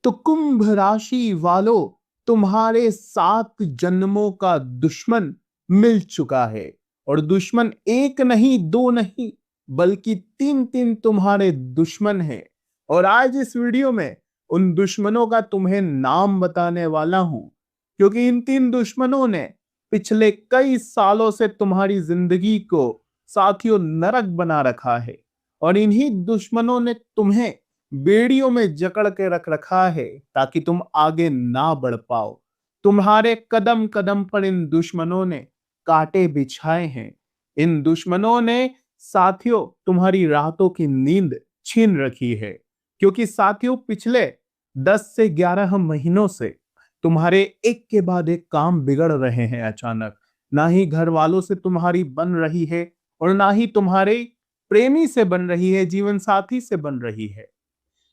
तो कुंभ राशि वालों, तुम्हारे 7 जन्मों का दुश्मन मिल चुका है। और दुश्मन एक नहीं, दो नहीं, बल्कि 3-3 तुम्हारे दुश्मन हैं। और आज इस वीडियो में उन दुश्मनों का तुम्हें नाम बताने वाला हूं, क्योंकि इन 3 दुश्मनों ने पिछले कई सालों से तुम्हारी जिंदगी को साथियों नरक बना रखा है। और इन्हीं दुश्मनों ने तुम्हें बेड़ियों में जकड़ के रख रखा है ताकि तुम आगे ना बढ़ पाओ। तुम्हारे कदम कदम पर इन दुश्मनों ने कांटे बिछाए हैं। इन दुश्मनों ने साथियों तुम्हारी रातों की नींद छीन रखी है, क्योंकि साथियों पिछले 10 से 11 महीनों से तुम्हारे एक के बाद एक काम बिगड़ रहे हैं अचानक। ना ही घर वालों से तुम्हारी बन रही है, और ना ही तुम्हारे प्रेमी से बन रही है, जीवन साथी से बन रही है।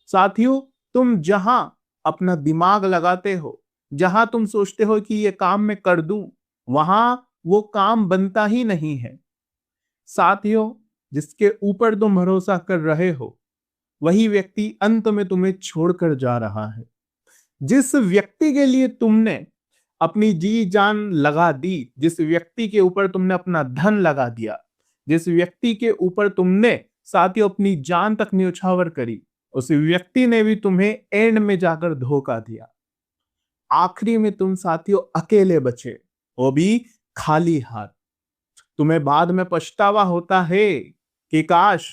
साथियों, तुम जहां अपना दिमाग लगाते हो, जहां तुम सोचते हो कि ये काम मैं कर दूं, वहां वो काम बनता ही नहीं है। साथियों, जिसके ऊपर तुम भरोसा कर रहे हो, वही व्यक्ति अंत में तुम्हें छोड़कर जा रहा है। जिस व्यक्ति के लिए तुमने अपनी जी जान लगा दी, जिस व्यक्ति के ऊपर तुमने अपना धन लगा दिया, जिस व्यक्ति के ऊपर तुमने साथियों अपनी जान तक न्यौछावर करी, उस व्यक्ति ने भी तुम्हें एंड में जाकर धोखा दिया। आखिरी में तुम साथियों अकेले बचे, वो भी खाली हाथ। तुम्हें बाद में पछतावा होता है कि काश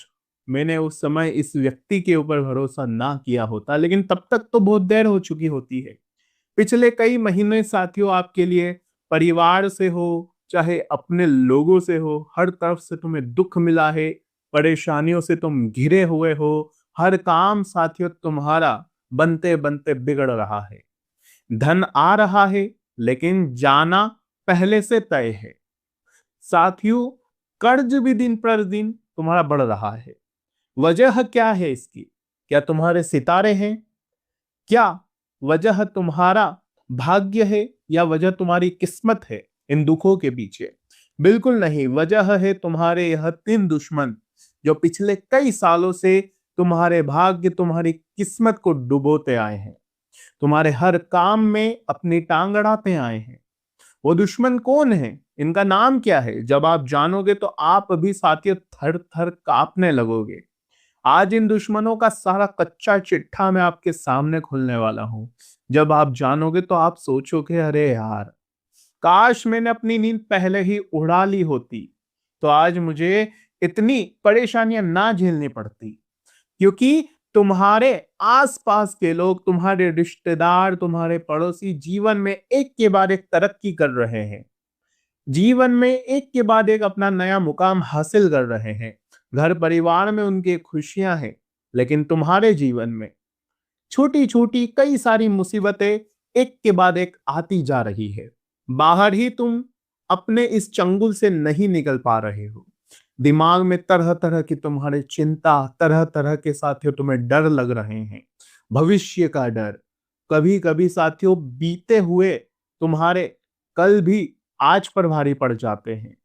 मैंने उस समय इस व्यक्ति के ऊपर भरोसा ना किया होता, लेकिन तब तक तो बहुत देर हो चुकी होती है। पिछले कई महीने साथियों आपके लिए, परिवार से हो चाहे अपने लोगों से हो, हर तरफ से तुम्हें दुख मिला है, परेशानियों से तुम घिरे हुए हो। हर काम साथियों तुम्हारा बनते बनते बिगड़ रहा है। धन आ रहा है, लेकिन जाना पहले से तय है। साथियों, कर्ज भी दिन पर दिन तुम्हारा बढ़ रहा है। वजह क्या है इसकी? क्या तुम्हारे सितारे हैं? क्या वजह तुम्हारा भाग्य है, या वजह तुम्हारी किस्मत है इन दुखों के पीछे? बिल्कुल नहीं, वजह है तुम्हारे यह 3 दुश्मन, जो पिछले कई सालों से तुम्हारे भाग्य, तुम्हारी किस्मत को डुबोते आए हैं। तुम्हारे हर काम में अपनी टांग अड़ाते आए हैं। वो दुश्मन कौन है, इनका नाम क्या है? जब आप जानोगे तो आप भी साथियों थर थर कांपने लगोगे। आज इन दुश्मनों का सारा कच्चा चिट्ठा मैं आपके सामने खोलने वाला हूं। जब आप जानोगे तो आप सोचोगे, अरे यार, काश मैंने अपनी नींद पहले ही उड़ा ली होती, तो आज मुझे इतनी परेशानियां ना झेलनी पड़ती। क्योंकि तुम्हारे आसपास के लोग, तुम्हारे रिश्तेदार, तुम्हारे पड़ोसी जीवन में एक के बाद एक तरक्की कर रहे हैं। जीवन में एक के बाद एक अपना नया मुकाम हासिल कर रहे हैं। घर परिवार में उनकी खुशियां हैं, लेकिन तुम्हारे जीवन में छोटी छोटी कई सारी मुसीबतें एक के बाद एक आती जा रही है। बाहर ही तुम अपने इस चंगुल से नहीं निकल पा रहे हो। दिमाग में तरह तरह की तुम्हारे चिंता, तरह तरह के साथियों तुम्हें डर लग रहे हैं। भविष्य का डर, कभी कभी साथियों बीते हुए तुम्हारे कल भी आज पर भारी पड़ जाते हैं।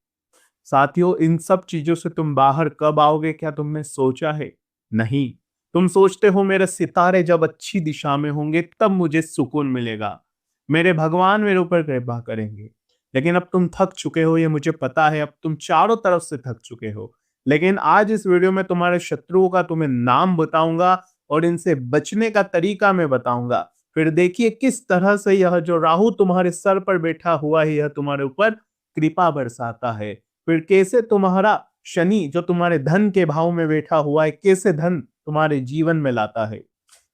साथियों, इन सब चीजों से तुम बाहर कब आओगे, क्या तुमने सोचा है? नहीं। तुम सोचते हो मेरे सितारे जब अच्छी दिशा में होंगे तब मुझे सुकून मिलेगा, मेरे भगवान मेरे ऊपर कृपा करेंगे। लेकिन अब तुम थक चुके हो, ये मुझे पता है। अब तुम चारों तरफ से थक चुके हो। लेकिन आज इस वीडियो में तुम्हारे शत्रुओं का तुम्हें नाम बताऊंगा, और इनसे बचने का तरीका मैं बताऊंगा। फिर देखिए किस तरह से यह जो राहु तुम्हारे सर पर बैठा हुआ है, यह तुम्हारे ऊपर कृपा बरसाता है। फिर कैसे तुम्हारा शनि जो तुम्हारे धन के भाव में बैठा हुआ है, कैसे धन तुम्हारे जीवन में लाता है।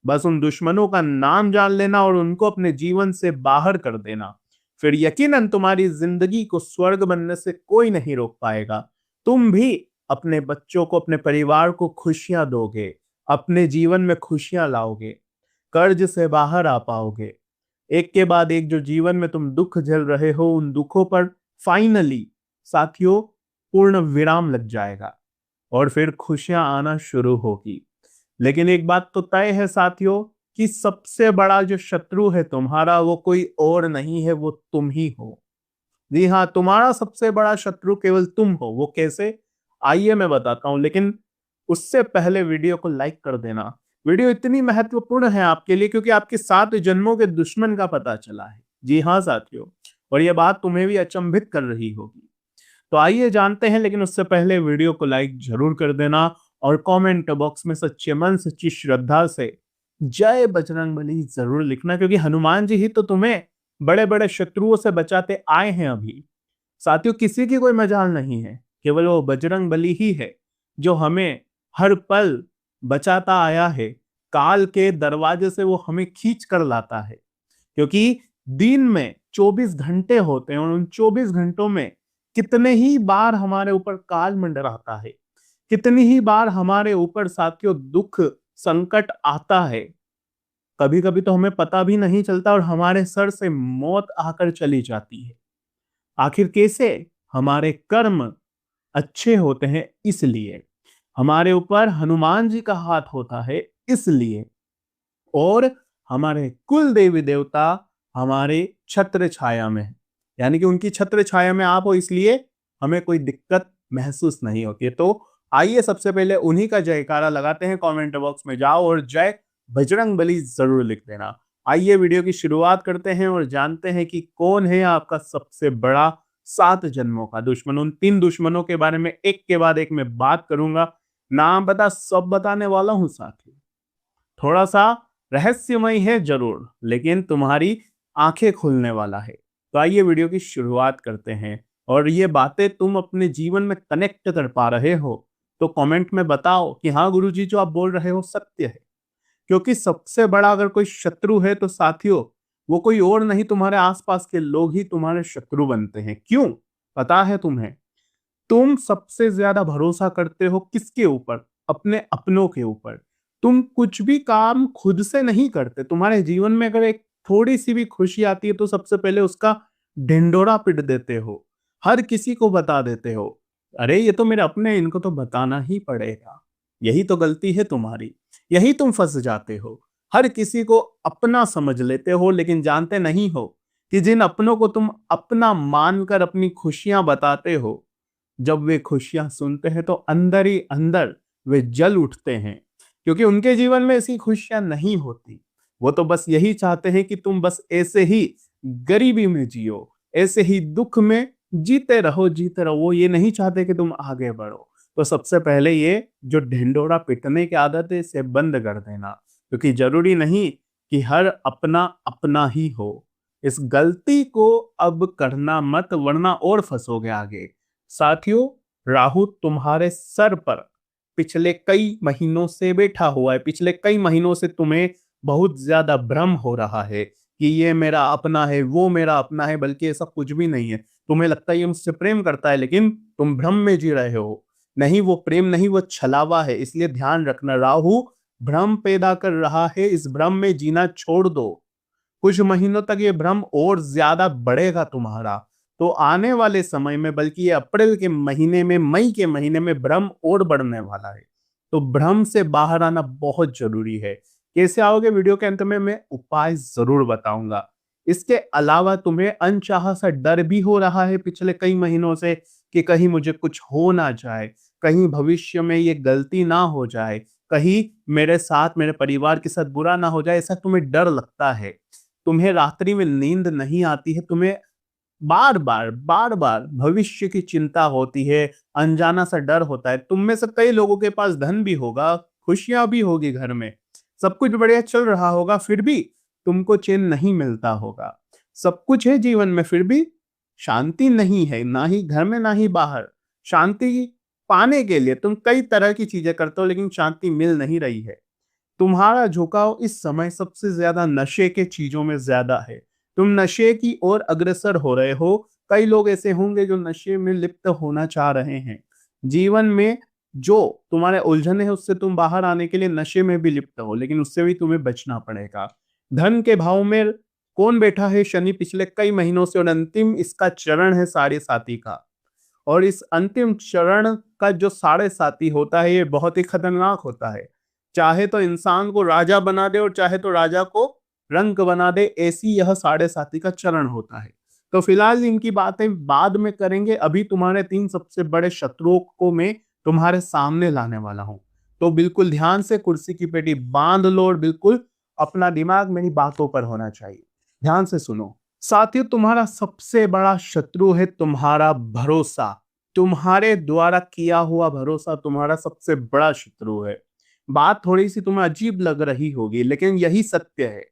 बस उन दुश्मनों का नाम जान लेना और उनको अपने जीवन से बाहर कर देना, फिर यकीनन तुम्हारी जिंदगी को स्वर्ग बनने से कोई नहीं रोक पाएगा। तुम भी अपने बच्चों को, अपने परिवार को खुशियां दोगे, अपने जीवन में खुशियां लाओगे, कर्ज से बाहर आ पाओगे। एक के बाद एक जो जीवन में तुम दुख झेल रहे हो, उन दुखों पर फाइनली साथियों पूर्ण विराम लग जाएगा, और फिर खुशियां आना शुरू होगी। लेकिन एक बात तो तय है साथियों, कि सबसे बड़ा जो शत्रु है तुम्हारा, वो कोई और नहीं है, वो तुम ही हो। जी हाँ, तुम्हारा सबसे बड़ा शत्रु केवल तुम हो। वो कैसे, आइए मैं बताता हूं। लेकिन उससे पहले वीडियो को लाइक कर देना, वीडियो इतनी महत्वपूर्ण है आपके लिए क्योंकि आपके 7 जन्मों के दुश्मन का पता चला है। जी हाँ साथियों, और ये बात तुम्हें भी अचंभित कर रही होगी। तो आइए जानते हैं, लेकिन उससे पहले वीडियो को लाइक जरूर कर देना और कमेंट बॉक्स में सच्चे मन सच्ची श्रद्धा से जय बजरंगबली जरूर लिखना, क्योंकि हनुमान जी ही तो तुम्हें बड़े बड़े शत्रुओं से बचाते आए हैं। अभी साथियों, किसी की कोई मजाल नहीं है, केवल वो बजरंगबली ही है जो हमें हर पल बचाता आया है। काल के दरवाजे से वो हमें खींच कर लाता है, क्योंकि दिन में 24 घंटे होते हैं और उन 24 घंटों में कितने ही बार हमारे ऊपर काल मंडराता है, कितनी ही बार हमारे ऊपर साथियों दुख संकट आता है। कभी कभी तो हमें पता भी नहीं चलता और हमारे सर से मौत आकर चली जाती है। आखिर कैसे? हमारे कर्म अच्छे होते हैं इसलिए, हमारे ऊपर हनुमान जी का हाथ होता है इसलिए, और हमारे कुल देवी देवता हमारे छत्र छाया में है, यानी कि उनकी छत्र छाया में आप हो, इसलिए हमें कोई दिक्कत महसूस नहीं होती है। तो आइए सबसे पहले उन्हीं का जयकारा लगाते हैं। कमेंट बॉक्स में जाओ और जय बजरंगबली जरूर लिख देना। आइए वीडियो की शुरुआत करते हैं और जानते हैं कि कौन है आपका सबसे बड़ा 7 जन्मों का दुश्मन। उन 3 दुश्मनों के बारे में एक के बाद एक मैं बात करूंगा, नाम बता सब बताने वाला हूं साथी। थोड़ा सा रहस्यमय है जरूर, लेकिन तुम्हारी आंखें खुलने वाला है। तो आइए वीडियो की शुरुआत करते हैं, और ये बातें तुम अपने जीवन में कनेक्ट कर पा रहे हो तो कमेंट में बताओ कि हाँ गुरुजी जो आप बोल रहे हो सत्य है। क्योंकि सबसे बड़ा अगर कोई शत्रु है तो साथियों वो कोई और नहीं, तुम्हारे आसपास के लोग ही तुम्हारे शत्रु बनते हैं। क्यों? पता है तुम्हें? तुम सबसे ज्यादा भरोसा करते हो किसके ऊपर? अपने अपनों के ऊपर। तुम कुछ भी काम खुद से नहीं करते। तुम्हारे जीवन में अगर एक थोड़ी सी भी खुशी आती है तो सबसे पहले उसका ढिंडोरा पीट देते हो, हर किसी को बता देते हो, अरे ये तो मेरे अपने, इनको तो बताना ही पड़ेगा। यही तो गलती है तुम्हारी, यही तुम फंस जाते हो। हर किसी को अपना समझ लेते हो, लेकिन जानते नहीं हो कि जिन अपनों को तुम अपना मानकर अपनी खुशियां बताते हो, जब वे खुशियां सुनते हैं तो अंदर ही अंदर वे जल उठते हैं, क्योंकि उनके जीवन में ऐसी खुशियां नहीं होती। वो तो बस यही चाहते हैं कि तुम बस ऐसे ही गरीबी में जियो, ऐसे ही दुख में जीते रहो जीते रहो। वो ये नहीं चाहते कि तुम आगे बढ़ो। तो सबसे पहले ये जो ढिंडोरा पिटने की आदत है इसे बंद कर देना, क्योंकि जरूरी नहीं कि हर अपना अपना ही हो। इस गलती को अब करना मत, वरना और फंसोगे आगे। साथियों, राहु तुम्हारे सर पर पिछले कई महीनों से बैठा हुआ है। पिछले कई महीनों से तुम्हें बहुत ज्यादा भ्रम हो रहा है कि ये मेरा अपना है, वो मेरा अपना है, बल्कि ऐसा कुछ भी नहीं है। तुम्हें लगता है ये मुझसे प्रेम करता है, लेकिन तुम भ्रम में जी रहे हो। नहीं, वो प्रेम नहीं, वो छलावा है। इसलिए ध्यान रखना, राहु भ्रम पैदा कर रहा है। इस भ्रम में जीना छोड़ दो। कुछ महीनों तक ये भ्रम और ज्यादा बढ़ेगा तुम्हारा। तो आने वाले समय में, बल्कि ये अप्रैल के महीने में, मई के महीने में भ्रम और बढ़ने वाला है। तो भ्रम से बाहर आना बहुत जरूरी है। कैसे आओगे? वीडियो के अंत में मैं उपाय जरूर बताऊंगा। इसके अलावा तुम्हें अनचाहा सा डर भी हो रहा है पिछले कई महीनों से कि कहीं मुझे कुछ हो ना जाए, कहीं भविष्य में ये गलती ना हो जाए, कहीं मेरे साथ मेरे परिवार के साथ बुरा ना हो जाए, ऐसा तुम्हें डर लगता है। तुम्हें रात्रि में नींद नहीं आती है, तुम्हें बार बार भविष्य की चिंता होती है, अनजाना सा डर होता है। तुम में से कई लोगों के पास धन भी होगा, खुशियां भी होगी, घर में सब कुछ बढ़िया चल रहा होगा, फिर भी तुमको चैन नहीं मिलता होगा। सब कुछ है जीवन में, फिर भी शांति नहीं है, ना ही घर में ना ही बाहर। शांति पाने के लिए तुम कई तरह की चीजें करते हो, लेकिन शांति मिल नहीं रही है। तुम्हारा झुकाव इस समय सबसे ज्यादा नशे के चीजों में ज्यादा है। तुम नशे की ओर अग्रसर हो रहे हो। कई लोग ऐसे होंगे जो नशे में लिप्त होना चाह रहे हैं। जीवन में जो तुम्हारे उलझने हैं उससे तुम बाहर आने के लिए नशे में भी लिप्त हो, लेकिन उससे भी तुम्हें बचना पड़ेगा। धन के भाव में कौन बैठा है? शनि, पिछले कई महीनों से, और अंतिम इसका चरण है साढ़े साती का। और इस अंतिम चरण का जो साढ़े साती होता है ये बहुत ही खतरनाक होता है। चाहे तो इंसान को राजा बना दे और चाहे तो राजा को रंक बना दे, ऐसी यह साढ़े साती का चरण होता है। तो फिलहाल इनकी बातें बाद में करेंगे। अभी तुम्हारे 3 सबसे बड़े शत्रुओं को मैं तुम्हारे सामने लाने वाला हूं। तो बिल्कुल ध्यान से कुर्सी की पेटी बांध लो और बिल्कुल अपना दिमाग मेरी बातों पर होना चाहिए। ध्यान से सुनो। साथियों, तुम्हारा सबसे बड़ा शत्रु है तुम्हारा भरोसा। तुम्हारे द्वारा किया हुआ भरोसा तुम्हारा सबसे बड़ा शत्रु है। बात थोड़ी सी तुम्हें अजीब लग रही होगी, लेकिन यही सत्य है।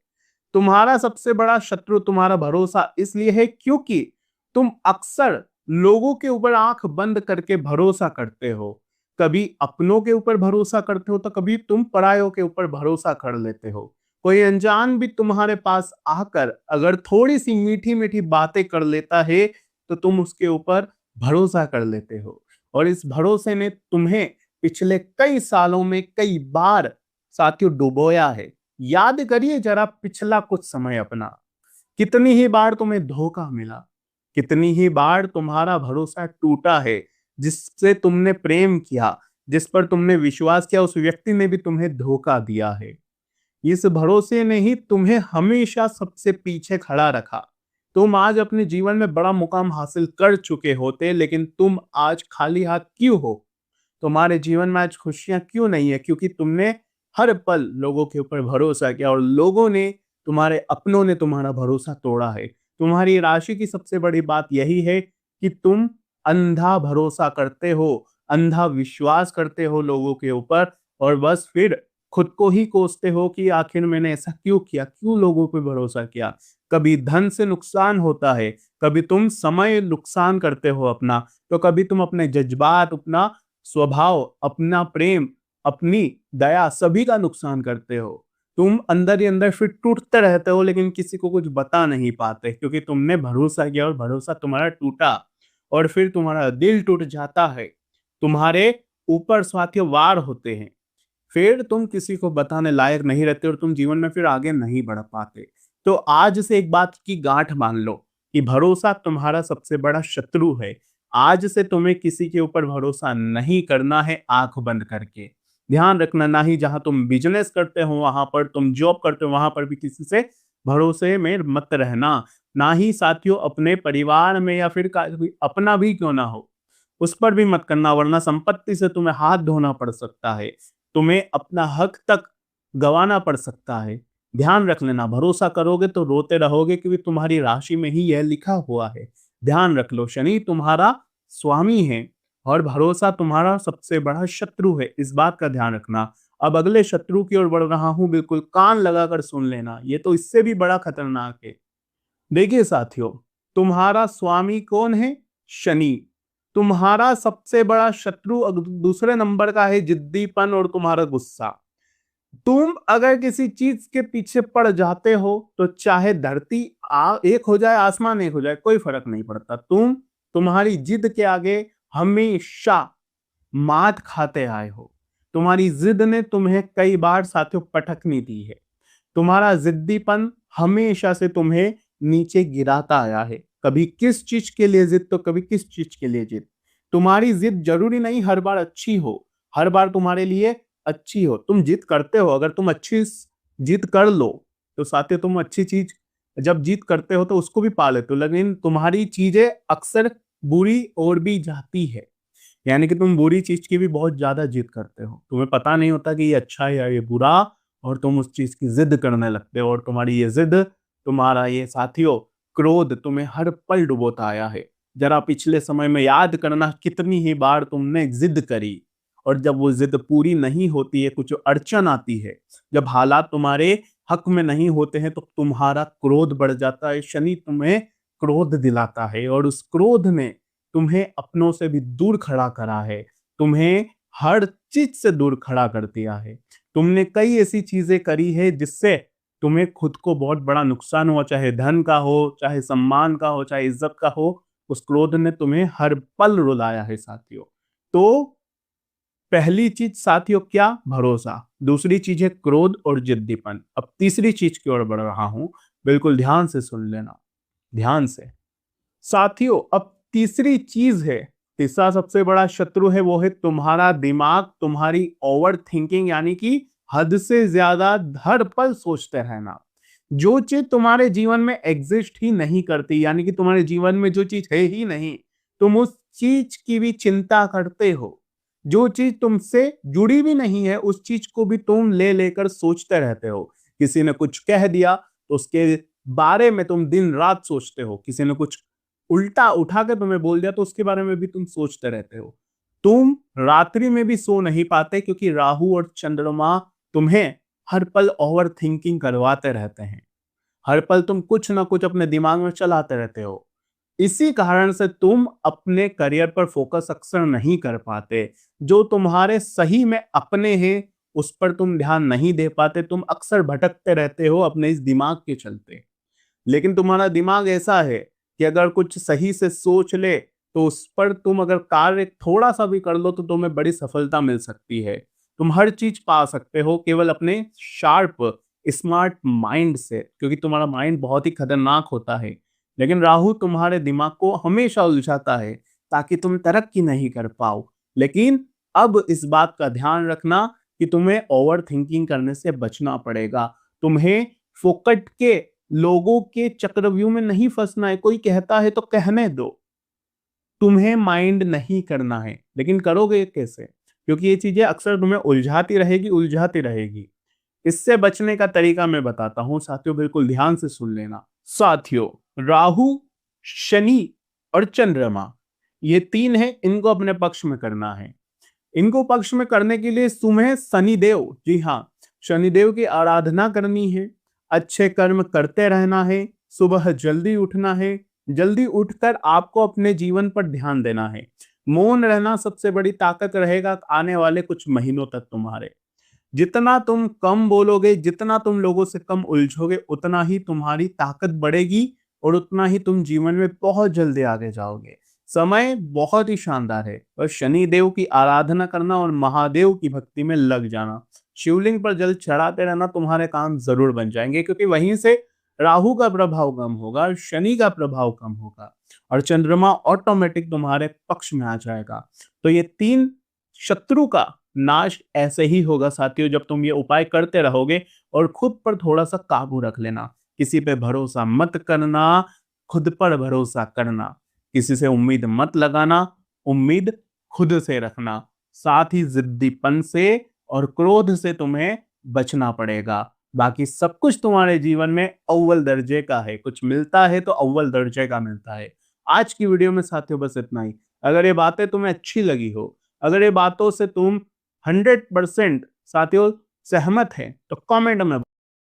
तुम्हारा सबसे बड़ा शत्रु तुम्हारा भरोसा इसलिए है क्योंकि तुम अक्सर लोगों के ऊपर आंख बंद करके भरोसा करते हो। कभी अपनों के ऊपर भरोसा करते हो तो कभी तुम परायों के ऊपर भरोसा कर लेते हो। कोई अनजान भी तुम्हारे पास आकर अगर थोड़ी सी मीठी मीठी बातें कर लेता है तो तुम उसके ऊपर भरोसा कर लेते हो, और इस भरोसे ने तुम्हें पिछले कई सालों में कई बार साथियों डुबोया है। याद करिए जरा पिछला कुछ समय अपना। कितनी ही बार तुम्हें धोखा मिला, कितनी ही बार तुम्हारा भरोसा टूटा है। जिससे तुमने प्रेम किया, जिस पर तुमने विश्वास किया, उस व्यक्ति ने भी तुम्हें धोखा दिया है। इस भरोसे ने ही तुम्हें हमेशा सबसे पीछे खड़ा रखा। तुम आज अपने जीवन में बड़ा मुकाम हासिल कर चुके होते, लेकिन तुम आज खाली हाथ क्यों हो? तुम्हारे जीवन में आज खुशियां क्यों नहीं है? क्योंकि तुमने हर पल लोगों के ऊपर भरोसा किया, और लोगों ने, तुम्हारे अपनों ने तुम्हारा भरोसा तोड़ा है। तुम्हारी राशि की सबसे बड़ी बात यही है कि तुम अंधा भरोसा करते हो, अंधा विश्वास करते हो लोगों के ऊपर, और बस फिर खुद को ही कोसते हो कि आखिर मैंने ऐसा क्यों किया, क्यों लोगों पे भरोसा किया। कभी धन से नुकसान होता है, कभी तुम समय नुकसान करते हो अपना, तो कभी तुम अपने जज्बात, अपना स्वभाव, अपना प्रेम, अपनी दया, सभी का नुकसान करते हो। तुम अंदर ही अंदर फिर टूटते रहते हो, लेकिन किसी को कुछ बता नहीं पाते क्योंकि तुमने भरोसा किया और भरोसा तुम्हारा टूटा, और फिर तुम्हारा दिल टूट जाता है। तुम्हारे ऊपर साथियों वार होते हैं, फिर तुम किसी को बताने लायक नहीं रहते और तुम जीवन में फिर आगे नहीं बढ़ पाते। तो आज से एक बात की गांठ मान लो कि भरोसा तुम्हारा सबसे बड़ा शत्रु है। आज से तुम्हें किसी के ऊपर भरोसा नहीं करना है आंख बंद करके। ध्यान रखना, ना ही जहां तुम बिजनेस करते हो वहां पर, तुम जॉब करते हो वहां पर भी किसी से भरोसे में मत रहना। ना ही साथियों अपने परिवार में, या फिर अपना भी क्यों ना हो, उस पर भी मत करना, वरना संपत्ति से तुम्हें हाथ धोना पड़ सकता है। तुम्हें अपना हक तक गंवाना पड़ सकता है। ध्यान रख लेना, भरोसा करोगे तो रोते रहोगे क्योंकि तुम्हारी राशि में ही यह लिखा हुआ है। ध्यान रख लो, शनि तुम्हारा स्वामी है और भरोसा तुम्हारा सबसे बड़ा शत्रु है। इस बात का ध्यान रखना। अब अगले शत्रु की ओर बढ़ रहा हूं, बिल्कुल कान लगाकर सुन लेना, ये तो इससे भी बड़ा खतरनाक है। देखिए साथियों, तुम्हारा स्वामी कौन है? शनि। तुम्हारा सबसे बड़ा शत्रु दूसरे नंबर का है जिद्दीपन और तुम्हारा गुस्सा। तुम अगर किसी चीज के पीछे पड़ जाते हो तो चाहे धरती एक हो जाए, आसमान एक हो जाए, कोई फर्क नहीं पड़ता। तुम्हारी जिद के आगे हमेशा मात खाते आए हो। तुम्हारी जिद ने तुम्हें कई बार साथियों पटकनी दी है। तुम्हारा जिद्दीपन हमेशा से तुम्हें नीचे गिराता आया है। कभी किस चीज के लिए जिद तो कभी किस चीज के लिए जिद। तुम्हारी जिद जरूरी नहीं हर बार अच्छी हो, हर बार तुम्हारे लिए अच्छी हो। तुम जिद करते हो, अगर तुम अच्छी जिद कर लो तो साथियों तुम अच्छी चीज जब जिद करते हो तो उसको भी पा लेते हो, लेकिन तुम्हारी चीजें अक्सर बुरी और भी जाती है। यानी कि तुम बुरी चीज की भी बहुत ज्यादा जिद करते हो, तुम्हें पता नहीं होता कि ये अच्छा है या ये बुरा, और तुम उस चीज की जिद करने लगते हो, और तुम्हारी ये जिद, तुम्हारा ये साथियों क्रोध तुम्हें हर पल डुबोता आया है। जरा पिछले समय में याद करना कितनी ही बार तुमने जिद करी, और जब वो जिद पूरी नहीं होती है, कुछ अड़चन आती है, जब हालात तुम्हारे हक में नहीं होते हैं, तो तुम्हारा क्रोध बढ़ जाता है। शनि तुम्हें क्रोध दिलाता है, और उस क्रोध ने तुम्हें अपनों से भी दूर खड़ा करा है, तुम्हें हर चीज से दूर खड़ा कर दिया है। तुमने कई ऐसी चीजें करी है जिससे तुम्हें खुद को बहुत बड़ा नुकसान हुआ, चाहे धन का हो, चाहे सम्मान का हो, चाहे इज्जत का हो। उस क्रोध ने तुम्हें हर पल रुलाया है साथियों। तो पहली चीज साथियों क्या? भरोसा। दूसरी चीज है क्रोध और जिद्दीपन। अब तीसरी चीज की ओर बढ़ रहा हूं, बिल्कुल ध्यान से सुन लेना, ध्यान से साथियों। अब तीसरी चीज है, तीसरा सबसे बड़ा शत्रु है, वो है तुम्हारा दिमाग, तुम्हारी ओवर थिंकिंग, यानी कि हद से ज्यादा हर पल सोचते रहना। जो चीज तुम्हारे जीवन में एग्जिस्ट ही नहीं करती, यानी कि तुम्हारे जीवन में जो चीज है ही नहीं, तुम उस चीज की भी चिंता करते हो। जो चीज तुमसे जुड़ी भी नहीं है उस चीज को भी तुम ले लेकर सोचते रहते हो। किसी ने कुछ कह दिया तो उसके बारे में तुम दिन रात सोचते हो। किसी ने कुछ उल्टा उठा के तुम्हें बोल दिया तो उसके बारे में भी तुम सोचते रहते हो। तुम रात्रि में भी सो नहीं पाते क्योंकि राहु और चंद्रमा तुम्हें हर पल ओवर थिंकिंग करवाते रहते हैं। हर पल तुम कुछ ना कुछ अपने दिमाग में चलाते रहते हो। इसी कारण से तुम अपने करियर पर फोकस अक्सर नहीं कर पाते। जो तुम्हारे सही में अपने हैं उस पर तुम ध्यान नहीं दे पाते। तुम अक्सर भटकते रहते हो अपने इस दिमाग के चलते। लेकिन तुम्हारा दिमाग ऐसा है कि अगर कुछ सही से सोच ले तो उस पर तुम अगर कार्य थोड़ा सा भी कर लो तो तुम्हें बड़ी सफलता मिल सकती है। तुम हर चीज पा सकते हो केवल अपने शार्प स्मार्ट माइंड से, क्योंकि तुम्हारा माइंड बहुत ही खतरनाक होता है। लेकिन राहु तुम्हारे दिमाग को हमेशा उलझाता है ताकि तुम तरक्की नहीं कर पाओ। लेकिन अब इस बात का ध्यान रखना कि तुम्हें ओवर थिंकिंग करने से बचना पड़ेगा। तुम्हें फोकट के लोगों के चक्रव्यूह में नहीं फंसना है। कोई कहता है तो कहने दो, तुम्हें माइंड नहीं करना है। लेकिन करोगे कैसे? क्योंकि ये चीजें अक्सर तुम्हें उलझाती रहेगी, उलझाती रहेगी। इससे बचने का तरीका मैं बताता हूं साथियों, बिल्कुल ध्यान से सुन लेना। साथियों, राहु, शनि और चंद्रमा ये तीन है, इनको अपने पक्ष में करना है। इनको पक्ष में करने के लिए तुम्हें शनिदेव, जी हाँ, शनिदेव की आराधना करनी है। अच्छे कर्म करते रहना है। सुबह जल्दी उठना है। जल्दी उठकर आपको अपने जीवन पर ध्यान देना है। मौन रहना सबसे बड़ी ताकत रहेगा आने वाले कुछ महीनों तक तुम्हारे। जितना तुम कम बोलोगे, जितना तुम लोगों से कम उलझोगे, उतना ही तुम्हारी ताकत बढ़ेगी और उतना ही तुम जीवन में बहुत जल्दी आगे जाओगे। समय बहुत ही शानदार है। बस शनि देव की आराधना करना और महादेव की भक्ति में लग जाना। शिवलिंग पर जल चढ़ाते रहना, तुम्हारे काम जरूर बन जाएंगे, क्योंकि वहीं से राहु का प्रभाव कम होगा, शनि का प्रभाव कम होगा और चंद्रमा ऑटोमेटिक तुम्हारे पक्ष में आ जाएगा। तो ये तीन शत्रु का नाश ऐसे ही होगा साथियों, जब तुम ये उपाय करते रहोगे। और खुद पर थोड़ा सा काबू रख लेना। किसी पे भरोसा मत करना, खुद पर भरोसा करना। किसी से उम्मीद मत लगाना, उम्मीद खुद से रखना। साथ ही जिद्दीपन से और क्रोध से तुम्हें बचना पड़ेगा। बाकी सब कुछ तुम्हारे जीवन में अव्वल दर्जे का है। कुछ मिलता है तो अव्वल दर्जे का मिलता है। आज की वीडियो में साथियों बस इतना ही। अगर ये बातें तुम्हें अच्छी लगी हो, अगर ये बातों से तुम 100% साथियों सहमत है तो कमेंट में